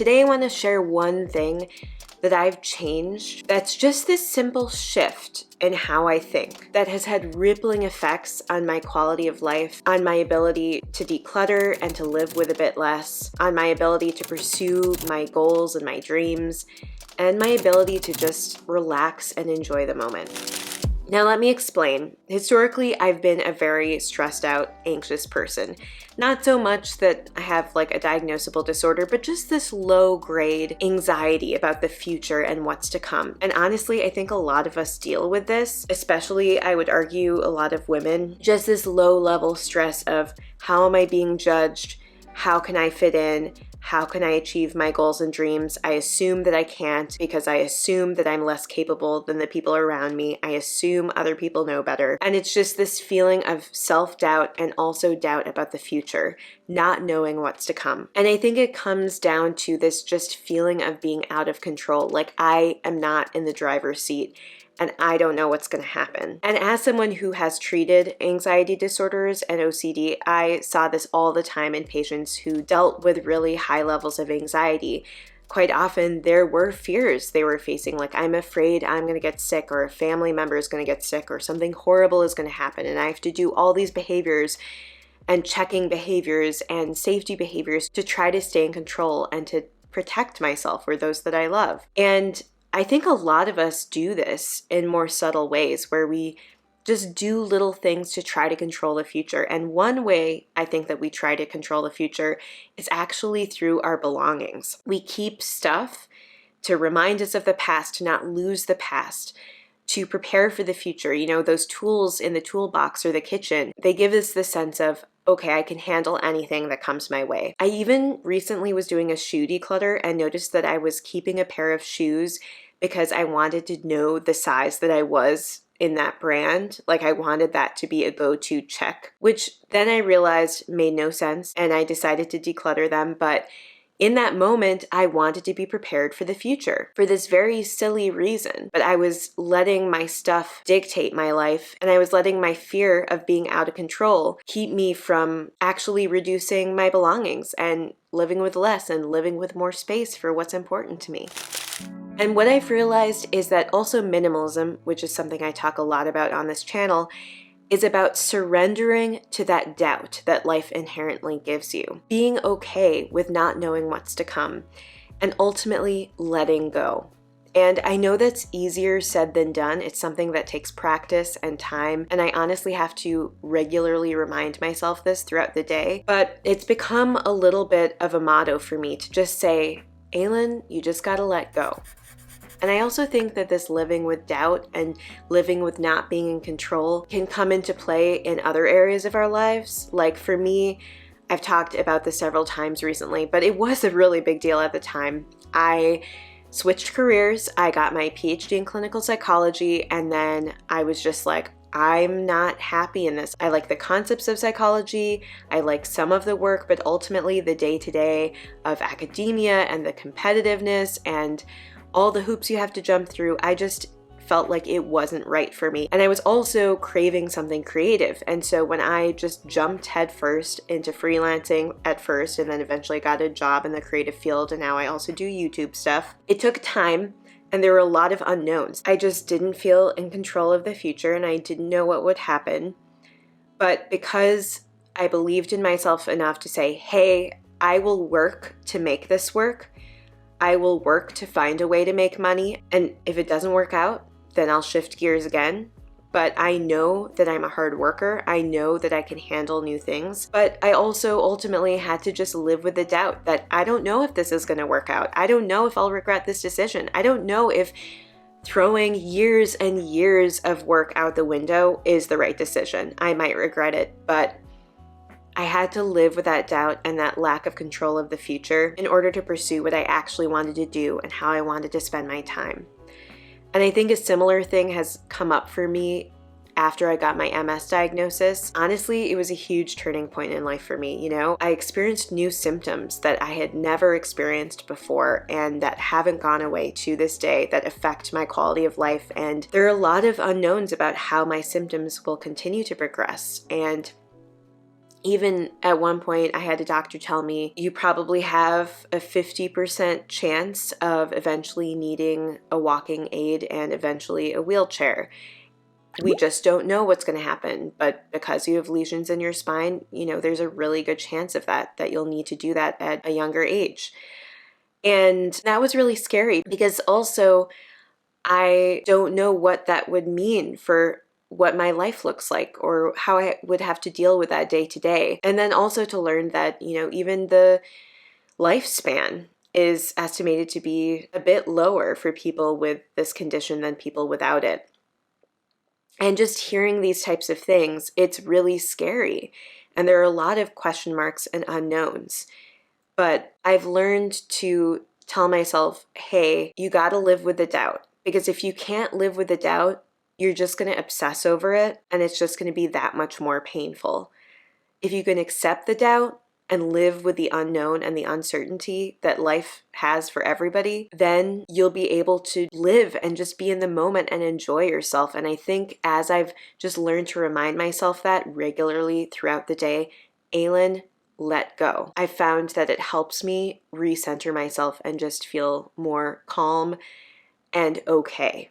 Today I want to share one thing that I've changed that's just this simple shift in how I think that has had rippling effects on my quality of life, on my ability to declutter and to live with a bit less, on my ability to pursue my goals and my dreams, and my ability to just relax and enjoy the moment. Now let me explain. Historically, I've been a very stressed out, anxious person. Not so much that I have like a diagnosable disorder, but just this low grade anxiety about the future and what's to come. And honestly, I think a lot of us deal with this, especially I would argue a lot of women, just this low level stress of how am I being judged? How can I fit in? How can I achieve my goals and dreams? I assume that I can't because I assume that I'm less capable than the people around me. I assume other people know better. And it's just this feeling of self-doubt and also doubt about the future, not knowing what's to come. And I think it comes down to this just feeling of being out of control, like I am not in the driver's seat and I don't know what's going to happen. And as someone who has treated anxiety disorders and OCD, I saw this all the time in patients who dealt with really high levels of anxiety. Quite often there were fears they were facing, like I'm afraid I'm going to get sick, or a family member is going to get sick, or something horrible is going to happen, and I have to do all these behaviors and checking behaviors and safety behaviors to try to stay in control and to protect myself or those that I love. And I think a lot of us do this in more subtle ways where we just do little things to try to control the future. And one way I think that we try to control the future is actually through our belongings. We keep stuff to remind us of the past, to not lose the past, to prepare for the future. You know, those tools in the toolbox or the kitchen, they give us the sense of, okay, I can handle anything that comes my way. I even recently was doing a shoe declutter and noticed that I was keeping a pair of shoes because I wanted to know the size that I was in that brand. Like I wanted that to be a go-to check, which then I realized made no sense and I decided to declutter them. But in that moment, I wanted to be prepared for the future for this very silly reason. But I was letting my stuff dictate my life, and I was letting my fear of being out of control keep me from actually reducing my belongings and living with less and living with more space for what's important to me. And what I've realized is that also minimalism, which is something I talk a lot about on this channel, is about surrendering to that doubt that life inherently gives you, being okay with not knowing what's to come, and ultimately letting go. And I know that's easier said than done. It's something that takes practice and time, and I honestly have to regularly remind myself this throughout the day, but it's become a little bit of a motto for me to just say, Aylin, you just gotta let go. And I also think that this living with doubt and living with not being in control can come into play in other areas of our lives. Like for me, I've talked about this several times recently, but it was a really big deal at the time. I switched careers. I got my PhD in clinical psychology, and then I was just like, I'm not happy in this. I like the concepts of psychology. I like some of the work, but ultimately the day-to-day of academia and the competitiveness and all the hoops you have to jump through, I just felt like it wasn't right for me. And I was also craving something creative. And so when I just jumped headfirst into freelancing at first, and then eventually got a job in the creative field, and now I also do YouTube stuff, it took time and there were a lot of unknowns. I just didn't feel in control of the future and I didn't know what would happen. But because I believed in myself enough to say, hey, I will work to make this work. I will work to find a way to make money, and if it doesn't work out, then I'll shift gears again. But I know that I'm a hard worker. I know that I can handle new things. But I also ultimately had to just live with the doubt that I don't know if this is going to work out. I don't know if I'll regret this decision. I don't know if throwing years and years of work out the window is the right decision. I might regret it, but I had to live with that doubt and that lack of control of the future in order to pursue what I actually wanted to do and how I wanted to spend my time. And I think a similar thing has come up for me after I got my MS diagnosis. Honestly, it was a huge turning point in life for me. You know, I experienced new symptoms that I had never experienced before and that haven't gone away to this day, that affect my quality of life. And there are a lot of unknowns about how my symptoms will continue to progress. And Even at one point, I had a doctor tell me, you probably have a 50% chance of eventually needing a walking aid and eventually a wheelchair. We just don't know what's going to happen, but because you have lesions in your spine, there's a really good chance of that you'll need to do that at a younger age. And that was really scary because also I don't know what that would mean for what my life looks like or how I would have to deal with that day to day. And then also to learn that, even the lifespan is estimated to be a bit lower for people with this condition than people without it. And just hearing these types of things, it's really scary. And there are a lot of question marks and unknowns. But I've learned to tell myself, hey, you got to live with the doubt. Because if you can't live with the doubt, you're just going to obsess over it, and it's just going to be that much more painful. If you can accept the doubt and live with the unknown and the uncertainty that life has for everybody, then you'll be able to live and just be in the moment and enjoy yourself. And I think as I've just learned to remind myself that regularly throughout the day, Aylin, let go. I found that it helps me recenter myself and just feel more calm and okay.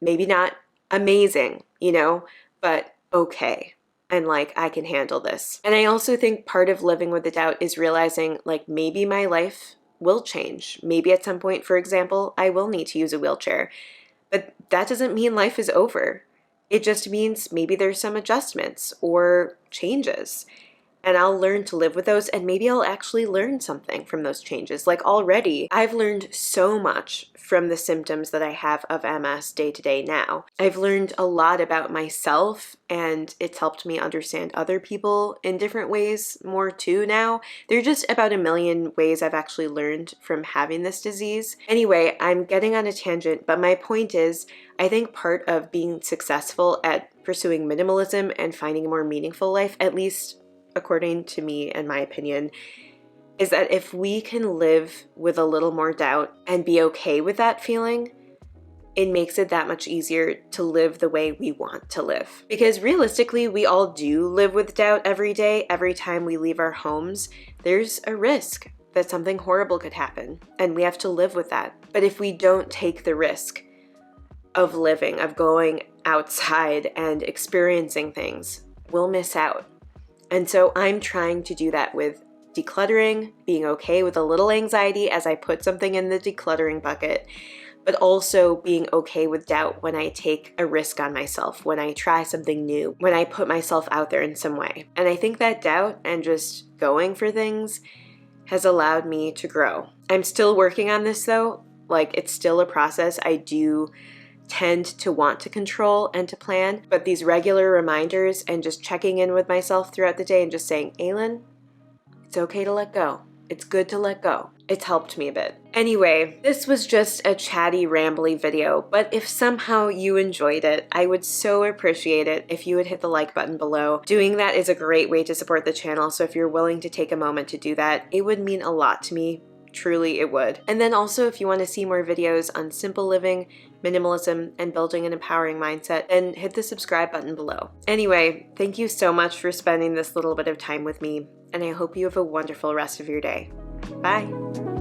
Maybe not amazing, but okay. And I can handle this. And I also think part of living with the doubt is realizing maybe my life will change. Maybe at some point, for example, I will need to use a wheelchair. But that doesn't mean life is over. It just means maybe there's some adjustments or changes. And I'll learn to live with those, and maybe I'll actually learn something from those changes. Already, I've learned so much from the symptoms that I have of MS day to day now. I've learned a lot about myself, and it's helped me understand other people in different ways more too now. There are just about a million ways I've actually learned from having this disease. Anyway, I'm getting on a tangent, but my point is, I think part of being successful at pursuing minimalism and finding a more meaningful life, at least according to me and my opinion, is that if we can live with a little more doubt and be okay with that feeling, it makes it that much easier to live the way we want to live. Because realistically, we all do live with doubt every day. Every time we leave our homes, there's a risk that something horrible could happen, and we have to live with that. But if we don't take the risk of living, of going outside and experiencing things, we'll miss out. And so I'm trying to do that with decluttering, being okay with a little anxiety as I put something in the decluttering bucket, but also being okay with doubt when I take a risk on myself, when I try something new, when I put myself out there in some way. And I think that doubt and just going for things has allowed me to grow. I'm still working on this though. It's still a process. I do tend to want to control and to plan, but these regular reminders and just checking in with myself throughout the day and just saying, Aylin, it's okay to let go. It's good to let go. It's helped me a bit. Anyway, this was just a chatty, rambly video, but if somehow you enjoyed it, I would so appreciate it if you would hit the like button below. Doing that is a great way to support the channel, so if you're willing to take a moment to do that, it would mean a lot to me. Truly, it would. And then also, if you want to see more videos on simple living, minimalism, and building an empowering mindset, then hit the subscribe button below. Anyway, thank you so much for spending this little bit of time with me, and I hope you have a wonderful rest of your day. Bye!